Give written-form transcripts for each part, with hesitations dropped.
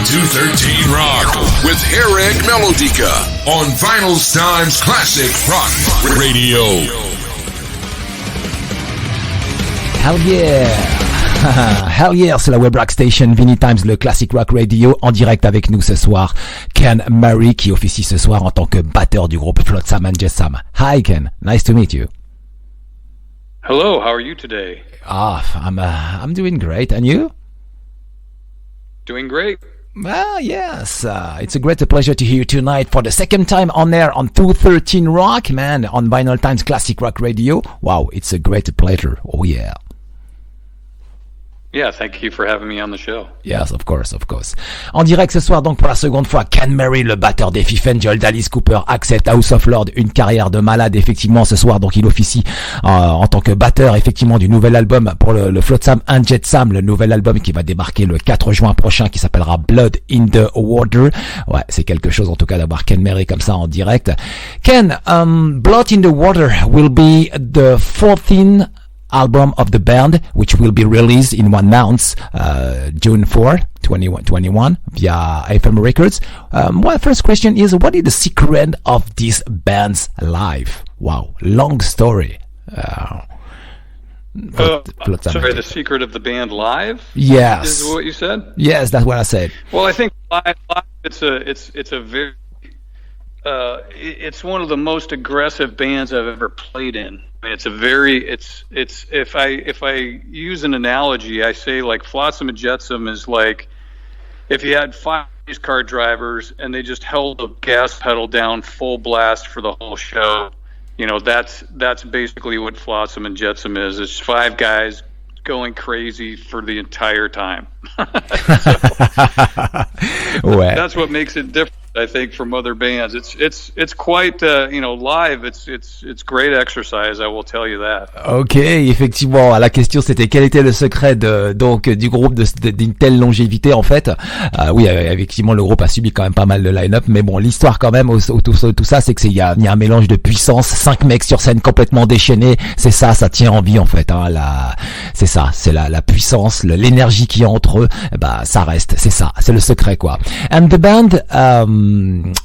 213 Rock with Harrag Melodica on Vinylestimes Classic Rock Radio. Hell yeah! Hell yeah, c'est la web rock station Vinylestimes, le Classic Rock Radio, en direct avec nous ce soir. Ken Murray qui officie ce soir en tant que batteur du groupe Flotsam and Jetsam. Hi Ken, nice to meet you. Hello, how are you today? I'm doing great, and you? Doing great. Well, yes, it's a great pleasure to hear you tonight for the second time on air on 213 Rock, man, on Vinylestimes Classic Rock Radio. Wow, it's a great pleasure. Oh yeah. Yeah, thank you for having me on the show. Yes, of course. En direct ce soir, donc, pour la seconde fois, Ken Murray, le batteur des Fifth Angel, Alice Cooper, accepte House of Lords, une carrière de malade, effectivement, ce soir. Donc, il officie en tant que batteur, effectivement, du nouvel album pour le Flotsam and Jetsam, le nouvel album qui va débarquer le 4 juin prochain, qui s'appellera Blood in the Water. Ouais, c'est quelque chose, en tout cas, d'avoir Ken Murray comme ça en direct. Ken, Blood in the Water will be the 14th album of the band, which will be released in 1 month, June 4, 2021, via FM Records. My first question is, what is the secret of this band's life? Wow, long story. Sorry, the secret of the band live? Yes. Is what you said? Yes, that's what I said. Well, I think live it's a very it's one of the most aggressive bands I've ever played in. I mean, it's if I use an analogy, I say like Flotsam and Jetsam is like if you had 5 race car drivers and they just held the gas pedal down full blast for the whole show. You know, that's basically what Flotsam and Jetsam is. It's 5 guys going crazy for the entire time. That's what makes it different, I think, from other bands. It's quite live. It's great exercise, I will tell you that. Ok, effectivement. La question c'était quel était le secret du groupe d'une telle longévité en fait. Oui, effectivement, le groupe a subi quand même pas mal de line-up, mais bon, l'histoire quand même tout ça, c'est que il y a un mélange de puissance, 5 mecs sur scène complètement déchaînés. C'est ça tient en vie en fait. C'est la puissance, l'énergie qu'il y a entre eux. Bah, ça reste. C'est ça, c'est le secret quoi. And the band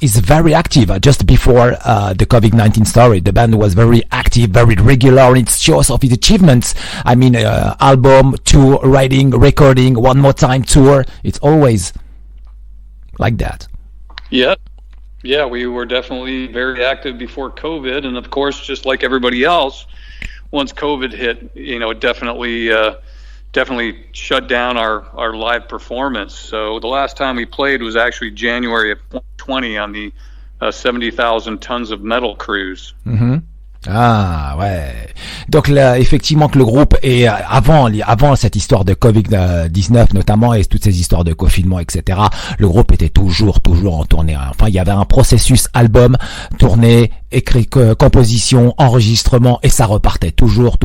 is very active. Just before the COVID-19 story, the band was very active, very regular in its shows of its achievements. I mean, album, tour, writing, recording, one more time tour. It's always like that. Yeah, we were definitely very active before COVID, and of course, just like everybody else, once COVID hit, it definitely shut down our live performance. So the last time we played was actually January of 2020 on the 70,000 Tons of Metal cruise. Mm-hmm. Ah ouais. Donc là, effectivement que le groupe est avant cette histoire de Covid-19 notamment et toutes ces histoires de confinement, etc. Le groupe était toujours en tournée. Enfin, il y avait un processus album, tournée, écrit, composition, enregistrement et ça repartait toujours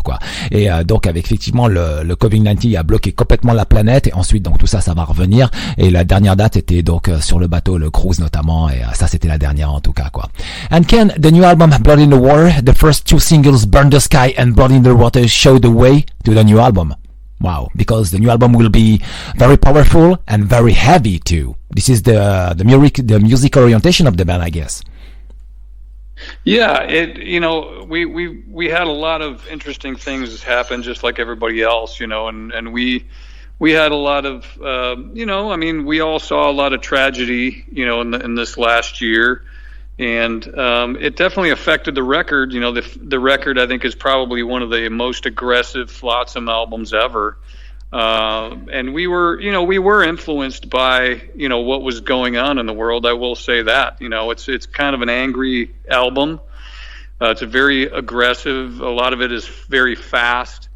quoi. Et donc avec effectivement le Covid-19 a bloqué complètement la planète et ensuite donc tout ça va revenir et la dernière date était donc sur le bateau, le cruise notamment et ça c'était la dernière en tout cas quoi. And Ken, the new album Blood in the Water, the first 2 singles Burn the Sky and Blood in the Water show the way to the new album. Wow, because the new album will be very powerful and very heavy too. This is the music orientation of the band, I guess. Yeah, we had a lot of interesting things happen just like everybody else, and we had a lot of we all saw a lot of tragedy, in this last year. And it definitely affected the record. The record I think is probably one of the most aggressive Flotsam albums ever. And we were influenced by what was going on in the world. I will say that it's kind of an angry album. It's a very aggressive. A lot of it is very fast.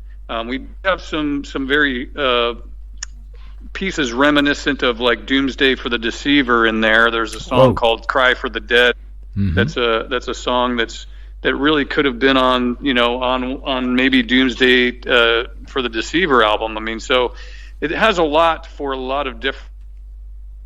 We have some very pieces reminiscent of like Doomsday for the Deceiver in there. There's a song called Cry for the Dead. Mm-hmm. That's a song that really could have been on maybe Doomsday for the Deceiver album. I mean, so it has a lot of different.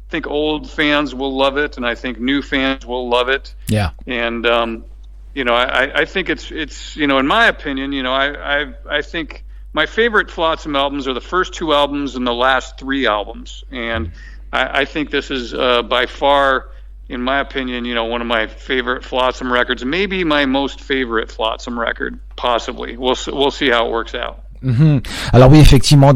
I think old fans will love it, and I think new fans will love it. Yeah. And I think it's in my opinion, I think my favorite Flotsam albums are the first two albums and the last three albums, and I think this is by far, in my opinion, one of my favorite Flotsam records, maybe my most favorite Flotsam record, possibly. We'll see how it works out. Mm-hmm. Alors oui, effectivement,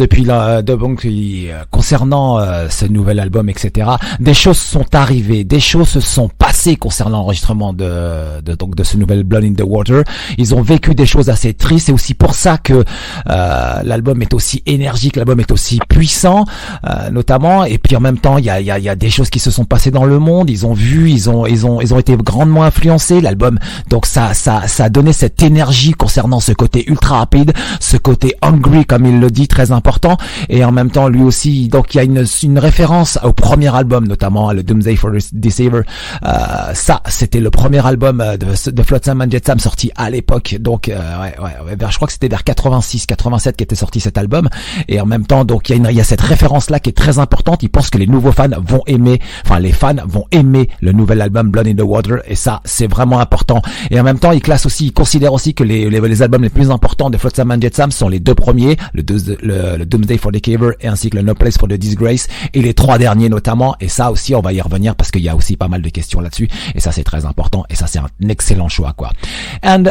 concernant ce nouvel album, etc., des choses sont arrivées, des choses se sont passées concernant l'enregistrement de ce nouvel Blood in the Water. Ils ont vécu des choses assez tristes. C'est aussi pour ça que l'album est aussi énergique, l'album est aussi puissant, notamment. Et puis en même temps, il y a des choses qui se sont passées dans le monde. Ils ont été grandement influencés. L'album, donc ça a donné cette énergie concernant ce côté ultra rapide, ce côté hungry, comme il le dit, très important. Et en même temps, lui aussi, donc il y a une référence au premier album, notamment le Doomsday for the Deceiver. Ça, c'était le premier album de Flotsam and Jetsam sorti à l'époque. Donc, je crois que c'était vers 86, 87 qu'était sorti cet album. Et en même temps, donc il y a cette référence-là qui est très importante. Il pense que les nouveaux fans vont aimer, les fans vont aimer le nouvel album Blood in the Water. Et ça, c'est vraiment important. Et en même temps, il considère aussi que les albums les plus importants de Flotsam and Jetsam sont les deux premiers, le Doomsday for the Deceiver et ainsi que le No Place for the Disgrace, et les trois derniers notamment. Et ça aussi, on va y revenir parce qu'il y a aussi pas mal de questions là-dessus. Et ça, c'est très important. Et ça, c'est un excellent choix, quoi. And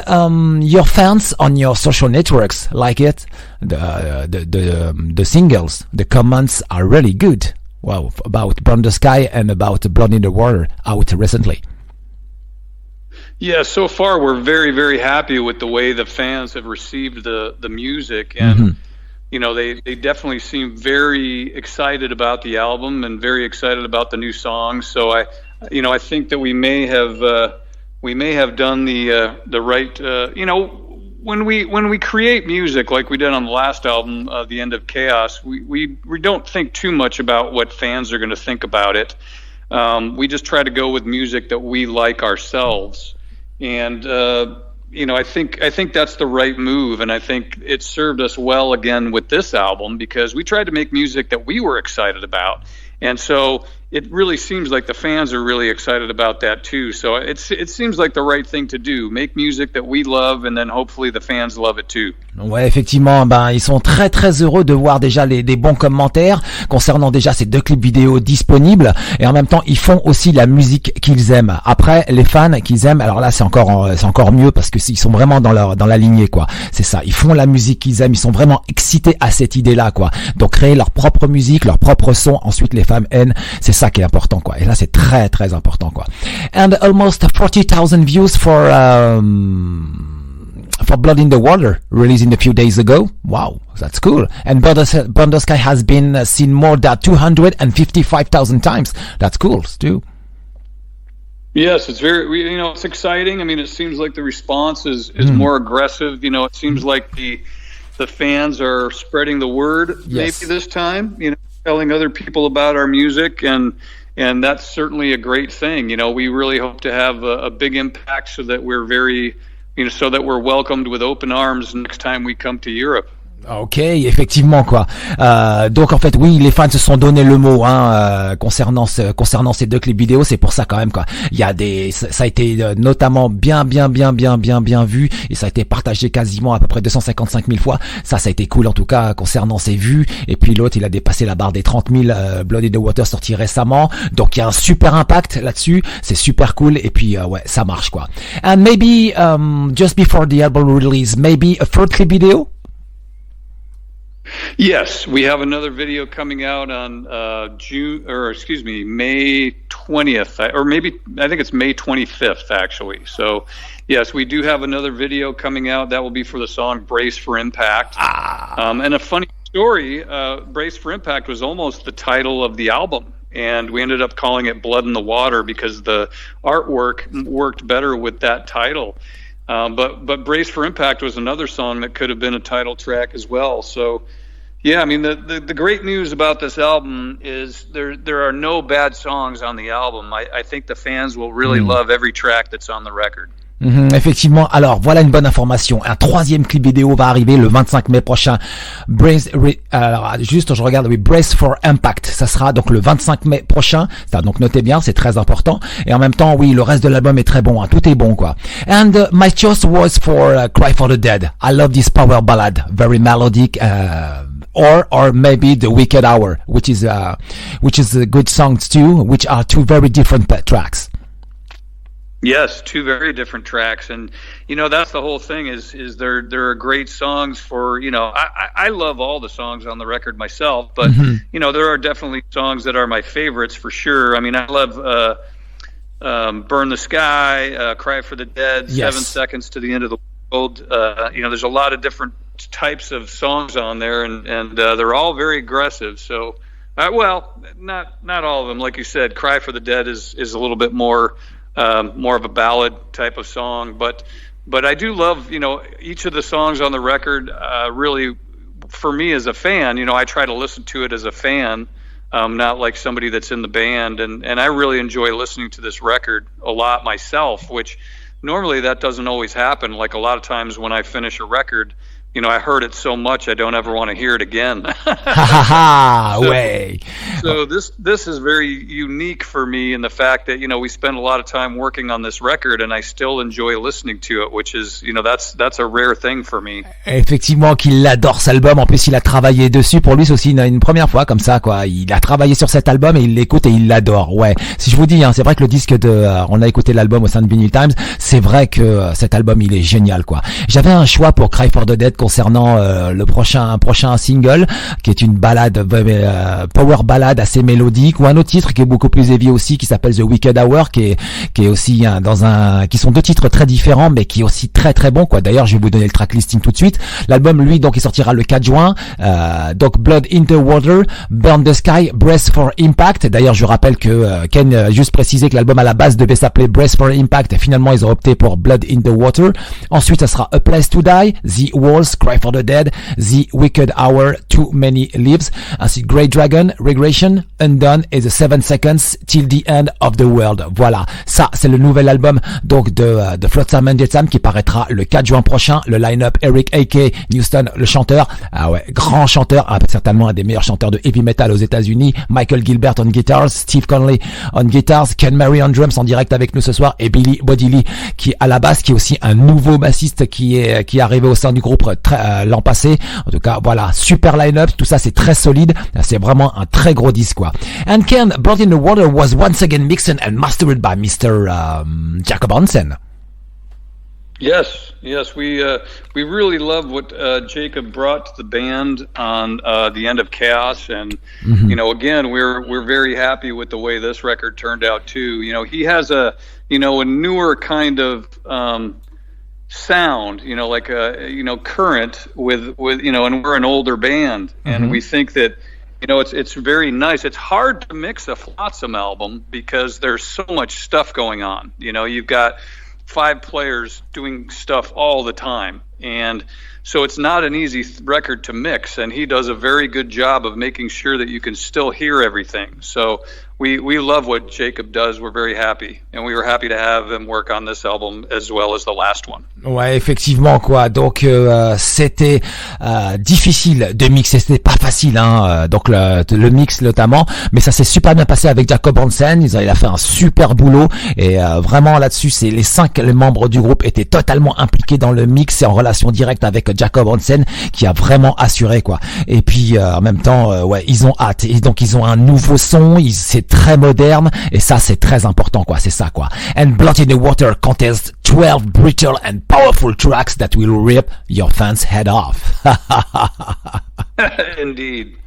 your fans on your social networks like it, the singles, the comments are really good. Wow, about Burn the Sky and about Blood in the Water out recently. Yeah, so far we're very, very happy with the way the fans have received the music, and they definitely seem very excited about the album and very excited about the new songs. So I think that we may have done the right. When we create music like we did on the last album, The End of Chaos, we don't think too much about what fans are going to think about it. We just try to go with music that we like ourselves. And I think that's the right move, and I think it served us well again with this album because we tried to make music that we were excited about, and so it really seems like the fans are really excited about that too. So it seems like the right thing to do. Make music that we love, and then hopefully the fans love it too. Ouais, effectivement, ils sont très très heureux de voir déjà des bons commentaires concernant déjà ces deux clips vidéo disponibles, et en même temps ils font aussi la musique qu'ils aiment. Après, les fans qu'ils aiment, alors là c'est encore mieux parce que ils sont vraiment dans la lignée, quoi. C'est ça, ils font la musique qu'ils aiment, ils sont vraiment excités à cette idée-là, quoi. Donc créer leur propre musique, leur propre son, ensuite les fans aiment, c'est ça qui est important, quoi. Et là c'est très très important, quoi. And almost 40,000 views for Blood in the Water, released a few days ago. Wow, that's cool. And Burn the Sky has been seen more than 255,000 times. That's cool too. Yes, it's it's exciting. I mean, it seems like the response is more aggressive. It seems like the fans are spreading the word, yes, maybe this time, telling other people about our music, and that's certainly a great thing. We really hope to have a big impact so that we're so that we're welcomed with open arms next time we come to Europe. Ok, effectivement, quoi. Donc en fait, oui, les fans se sont donné le mot concernant ces deux clips vidéo. C'est pour ça quand même, quoi. Il y a ça a été notamment bien vu, et ça a été partagé quasiment à peu près 255 000 fois. Ça a été cool en tout cas concernant ses vues. Et puis l'autre, il a dépassé la barre des 30 000 Blood in the Water sorti récemment. Donc il y a un super impact là-dessus. C'est super cool. Et puis ouais, ça marche, quoi. And maybe just before the album release, maybe a third clip video. Yes, we have another video coming out on May 20th, or maybe I think it's May 25th actually. So yes, we do have another video coming out that will be for the song Brace for Impact. And a funny story, Brace for Impact was almost the title of the album, and we ended up calling it Blood in the Water because the artwork worked better with that title. But Brace for Impact was another song that could have been a title track as well. So, yeah, I mean, the great news about this album is there are no bad songs on the album. I think the fans will really love every track that's on the record. Effectivement. Alors, voilà une bonne information. Un troisième clip vidéo va arriver le 25 mai prochain. Alors, juste, je regarde, oui, Brace for Impact. Ça sera donc le 25 mai prochain. Ça, donc, notez bien, c'est très important. Et en même temps, oui, le reste de l'album est très bon, hein. Tout est bon, quoi. And my choice was for Cry for the Dead. I love this power ballad. Very melodic, or maybe The Wicked Hour, which is a good song too, which are two very different tracks. Yes, two very different tracks, and that's the whole thing. Is there are great songs for I love all the songs on the record myself, but there are definitely songs that are my favorites for sure. I mean, I love Burn the Sky, Cry for the Dead, yes. 7 Seconds to the End of the World. There's a lot of different types of songs on there, and they're all very aggressive. So, well, not all of them. Like you said, Cry for the Dead is a little bit more of a ballad type of song, but I do love each of the songs on the record. Really, for me as a fan, I try to listen to it as a fan, not like somebody that's in the band, and I really enjoy listening to this record a lot myself, which normally that doesn't always happen. Like a lot of times when I finish a record, I heard it so much I don't ever want to hear it again. Way. So this is very unique for me in the fact that we spend a lot of time working on this record and I still enjoy listening to it, which is that's a rare thing for me. Effectivement, qu'il adore cet album. En plus, il a travaillé dessus. Pour lui, c'est aussi une première fois comme ça, quoi. Il a travaillé sur cet album et il l'écoute et il l'adore. Ouais. Si je vous dis, c'est vrai que le disque on a écouté l'album au sein de Vinylestimes. C'est vrai que cet album, il est génial, quoi. J'avais un choix pour Cry for the Dead concernant le prochain single, qui est une ballade, power ballade assez mélodique, ou un autre titre qui est beaucoup plus heavy aussi, qui s'appelle The Wicked Hour, qui est aussi qui sont deux titres très différents, mais qui est aussi très très bon, quoi. D'ailleurs, je vais vous donner le track listing tout de suite. L'album, lui, donc, il sortira le 4 juin. Donc, Blood in the Water, Burn the Sky, Brace for Impact. D'ailleurs, je rappelle que Ken a juste précisé que l'album à la base devait s'appeler Brace for Impact, et finalement, ils ont opté pour Blood in the Water. Ensuite, ça sera A Place to Die, The Walls, Cry for the Dead, The Wicked Hour, Too Many Lives, ainsi Grey Dragon, Reaggression, Undone et The 7 Seconds Till the End of the World. Voilà, ça c'est le nouvel album donc de Flotsam and Jetsam qui paraîtra le 4 juin prochain. Le line-up, Eric A.K. Knutson, le chanteur, grand chanteur, certainement un des meilleurs chanteurs de heavy metal aux États-Unis. Michael Gilbert on guitars, Steve Conley on guitars, Ken Murray on drums en direct avec nous ce soir, et Bodily qui est à la basse, qui est aussi un nouveau bassiste qui est arrivé au sein du groupe l'an passé. En tout cas, voilà, super line-up, tout ça c'est très solide, c'est vraiment un très gros disque, quoi. And Ken, Blood in the Water was once again mixed and mastered by Mr. Jacob Hansen. Yes, we really love what Jacob brought to the band on the End of Chaos, and again we're very happy with the way this record turned out too. He has a newer kind of sound, like a current with and we're an older band, and we think that it's very nice. It's hard to mix a Flotsam album because there's so much stuff going on. You've got 5 players doing stuff all the time, and so it's not an easy record to mix, and he does a very good job of making sure that you can still hear everything. So we love what Jacob does. We're very happy, and we were happy to have him work on this album as well as the last one. Ouais, effectivement, quoi. Donc c'était difficile de mixer, c'était pas facile, donc le mix notamment, mais ça s'est super bien passé avec Jacob Hansen. Il a fait un super boulot, et vraiment là-dessus, c'est les membres du groupe étaient totalement impliqués dans le mix et en relation directe avec Jacob Hansen, qui a vraiment assuré, quoi. Et puis en même temps, ils ont hâte, et donc ils ont un nouveau son, c'est très moderne, et ça c'est très important, quoi. C'est ça, quoi. And Blood in the Water contains 12 brutal and powerful tracks that will rip your fans' head off. Indeed.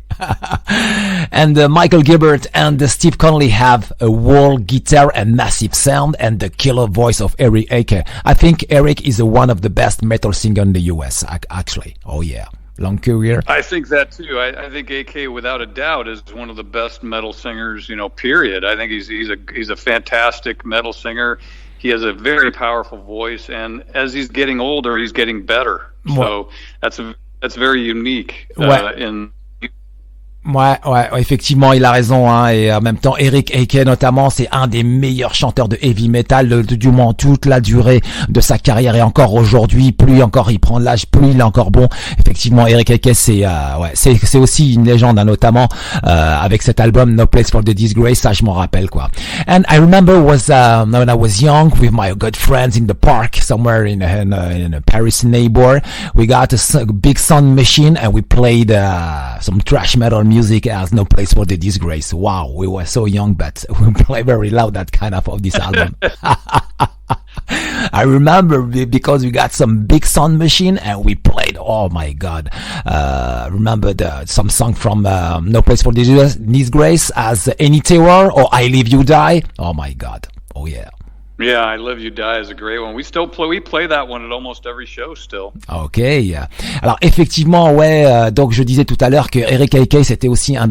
And Michael Gilbert and Steve Conley have a wall guitar and massive sound, and the killer voice of Eric A.K. I think Eric is one of the best metal singers in the US, actually. Oh yeah. Long career. I think that too. I think AK, without a doubt, is one of the best metal singers, period. I think he's a fantastic metal singer. He has a very powerful voice, and as he's getting older, he's getting better. So that's very unique in. Ouais. Ouais, effectivement, il a raison, hein, et en même temps, Eric Ake, notamment, c'est un des meilleurs chanteurs de heavy metal, du moins toute la durée de sa carrière, et encore aujourd'hui, plus encore il prend de l'âge, plus il est encore bon. Effectivement, Eric Ake, c'est aussi une légende, hein, notamment, avec cet album No Place for the Disgrace, ça je m'en rappelle, quoi. And I remember when I was young, with my good friends in the park, somewhere in a Paris neighbor, we got a big sound machine, and we played, some thrash metal music as No Place for the Disgrace. Wow, we were so young, but we play very loud that kind of this album. I remember because we got some big sound machine and we played. Oh my God! Remember some song from No Place for the Disgrace as Any Terror or I Live You Die. Oh my God! Oh yeah. Yeah, I Live You Die is a great one. We play that one at almost every show still. Ok. Alors effectivement, ouais. Donc je disais tout à l'heure que Eric Ake c'était aussi un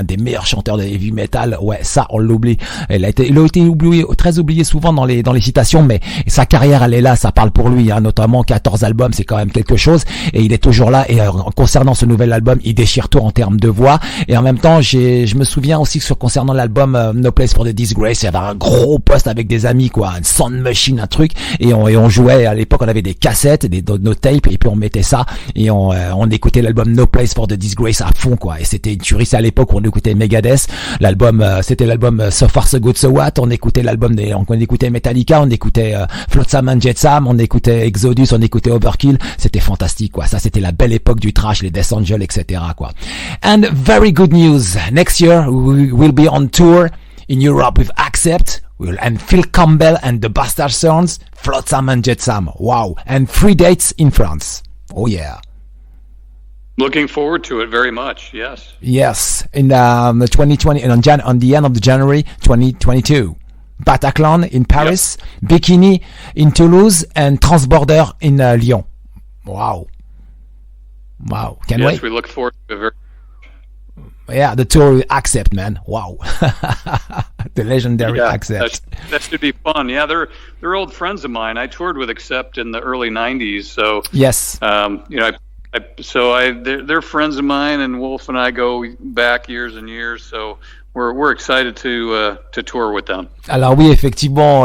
des meilleurs chanteurs de heavy metal. Ouais, ça on l'oublie. Il a été oublié, très oublié souvent dans les citations, mais sa carrière elle est là, ça parle pour lui. Hein, notamment 14 albums, c'est quand même quelque chose. Et il est toujours là. Et concernant ce nouvel album, il déchire tout en termes de voix. Et en même temps, je me souviens aussi que concernant l'album No Place for the Disgrace, il y avait un gros poste avec des amis, quoi. Une sound machine, un truc, et on jouait, à l'époque on avait des cassettes, nos tapes, et puis on mettait ça, et on écoutait l'album No Place for the Disgrace à fond, quoi, et c'était une tuerie. C'est à l'époque où on écoutait Megadeth, c'était l'album So Far So Good So What, on écoutait on écoutait Metallica, on écoutait Flotsam and Jetsam, on écoutait Exodus, on écoutait Overkill, c'était fantastique, quoi. Ça c'était la belle époque du thrash, les Death Angel, etc., quoi. And very good news, next year we will be on tour in Europe with Accept, and Phil Campbell and the Bastard Sons, Flotsam and Jetsam. Wow. And 3 dates in France. Oh yeah. Looking forward to it very much. Yes. Yes. In 2020 and on the end of the January 2022. Bataclan in Paris, Bikini in Toulouse, and Transborder in Lyon. Wow. Can't wait. Yes, we look forward to it very. Yeah, the tour will Accept, man. Wow. The legendary Accept. That should be fun. Yeah, they're old friends of mine. I toured with Accept in the early 90s. So yes. They're friends of mine, and Wolf and I go back years and years. So we're excited to tour with them. Alors oui, effectivement,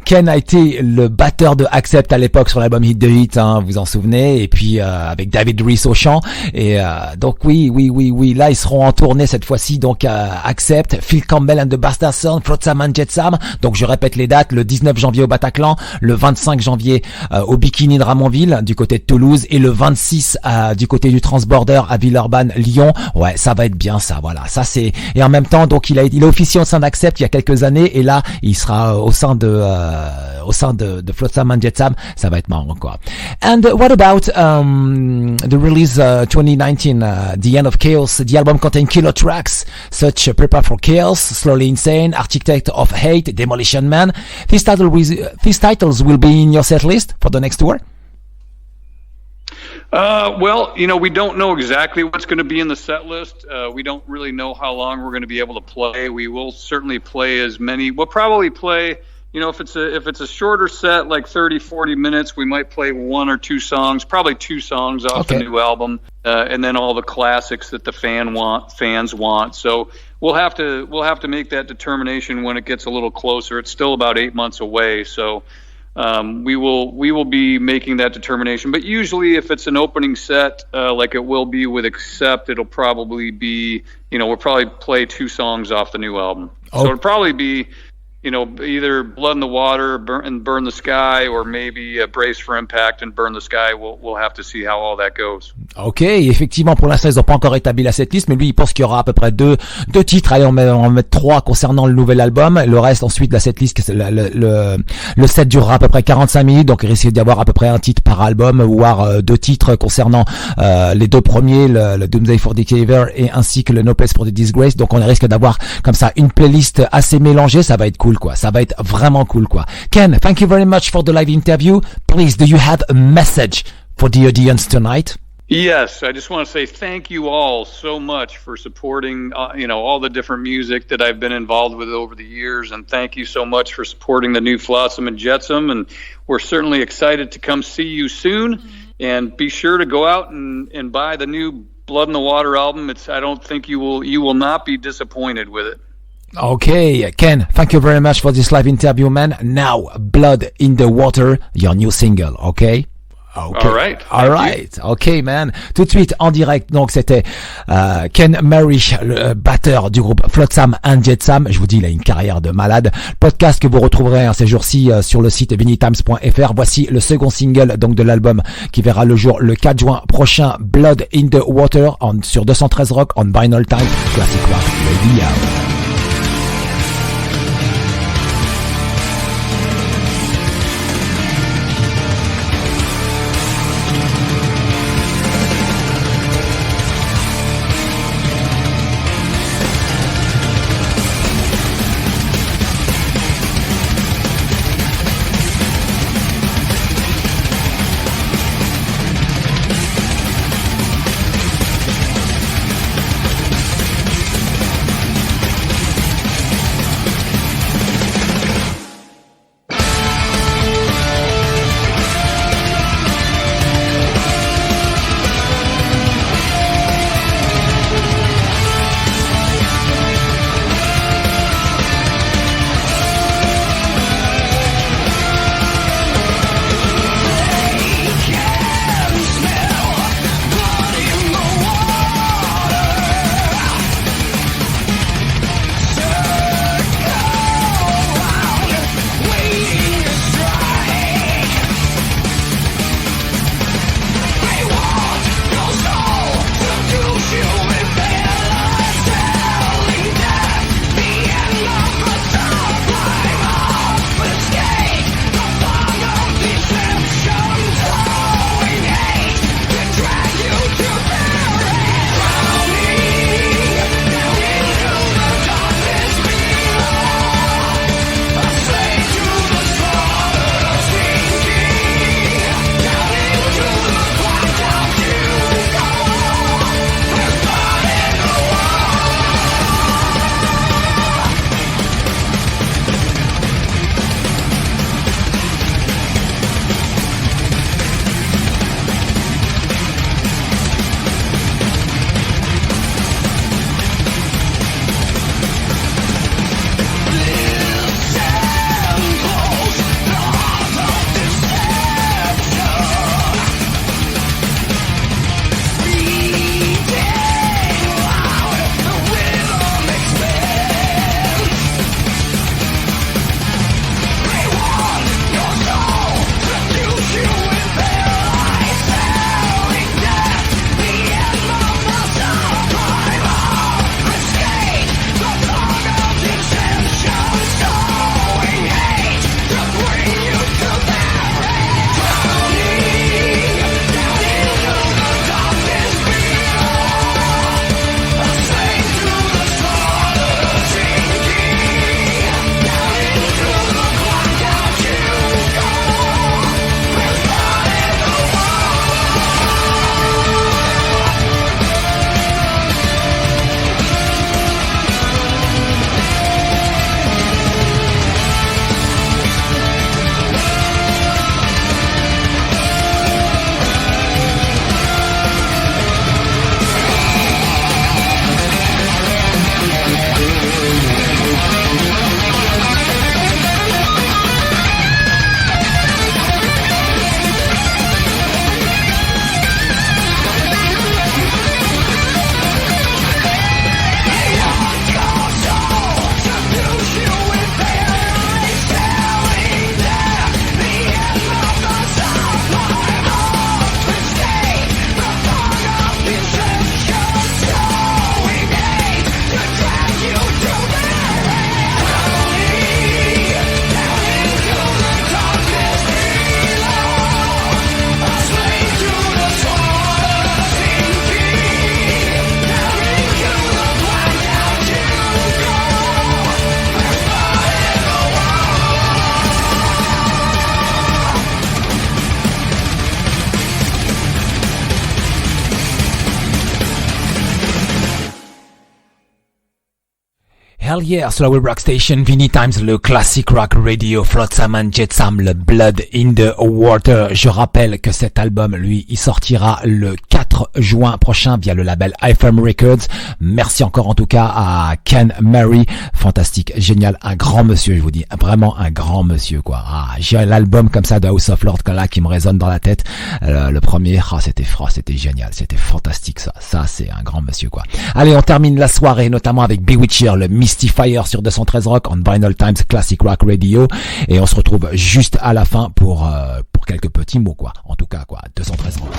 Ken a été le batteur de Accept à l'époque sur l'album Hit the Hit, hein, vous en souvenez, et puis avec David Reese au chant, et donc oui, là ils seront en tournée cette fois-ci, donc Accept, Phil Campbell and the Bastard Sons, Flotsam and Jetsam. Donc je répète les dates: le 19 janvier au Bataclan, le 25 janvier au Bikini de Ramonville du côté de Toulouse, et le 26 du côté du Transborder à Villeurbanne, Lyon. Ouais, ça va être bien, ça, voilà, ça c'est. Et en même temps, donc il a officié au sein d'Accept il y a quelques années, et là il sera au sein de Flotsam and Jetsam. Ça va être marrant, quoi. And what about the release 2019, The End of Chaos? The album contains killer tracks such Prepare for Chaos, Slowly Insane, Architect of Hate, Demolition Man. These titles will be in your set list for the next tour? Well, we don't know exactly what's going to be in the set list. We don't really know how long we're going to be able to play. We will certainly play as many. We'll probably play, if it's a shorter set, like 30, 40 minutes, we might play 1 or 2 songs, probably 2 songs off the new album, and then all the classics that the fans want. So we'll have to make that determination when it gets a little closer. It's still about 8 months away, so we will be making that determination. But usually, if it's an opening set, like it will be with Accept, it'll probably be, we'll probably play 2 songs off the new album. So it'll probably be, either Blood in the Water and Burn the Sky, or maybe Brace for Impact and Burn the Sky. We'll have to see how all that goes. Ok, effectivement, pour l'instant, ils n'ont pas encore établi la setlist, mais lui, il pense qu'il y aura à peu près deux titres. Allez, on va mettre 3 concernant le nouvel album. Le reste, ensuite, la setlist, le set durera à peu près 45 minutes, donc il risque d'y avoir à peu près un titre par album, voire 2 titres concernant les 2 premiers, le Doomsday for Deceiver et ainsi que le No Place for the Disgrace. Donc on risque d'avoir comme ça une playlist assez mélangée. Ça va être cool, quoi. Ça va être vraiment cool, quoi. Ken, thank you very much for the live interview. Please, do you have a message for the audience tonight? Yes, I just want to say thank you all so much for supporting, all the different music that I've been involved with over the years, and thank you so much for supporting the new Flotsam and Jetsam, and we're certainly excited to come see you soon, and be sure to go out and buy the new Blood in the Water album. I don't think you will not be disappointed with it. Okay, Ken, thank you very much for this live interview, man. Now, Blood in the Water, your new single, okay? Okay. All right. Ok, man. Tout de suite, en direct, donc c'était Ken Marish, le batteur du groupe Flotsam and Jetsam. Je vous dis, il a une carrière de malade. Podcast que vous retrouverez ces jours-ci sur le site vinylestimes.fr. Voici le second single donc de l'album qui verra le jour le 4 juin prochain, Blood in the Water, sur 213 Rock, on Vinylestimes, Classic Rock Radio. Hell yeah, Slow Rock Station, Vinylestimes, le classic rock radio, Flotsam and Jetsam, le Blood in the Water. Je rappelle que cet album, lui, il sortira le 4 juin prochain via le label iFirm Records. Merci encore en tout cas à Ken Murray, fantastique, génial, un grand monsieur, je vous dis, vraiment un grand monsieur quoi. Ah, j'ai l'album comme ça de House of Lords là qui me résonne dans la tête. Le premier, c'était génial, c'était fantastique ça c'est un grand monsieur quoi. Allez, on termine la soirée notamment avec Bewitcher, le Mystifier sur 213 Rock on Vinylestimes Classic Rock Radio, et on se retrouve juste à la fin pour quelques petits mots quoi. En tout cas quoi, 213 Rock.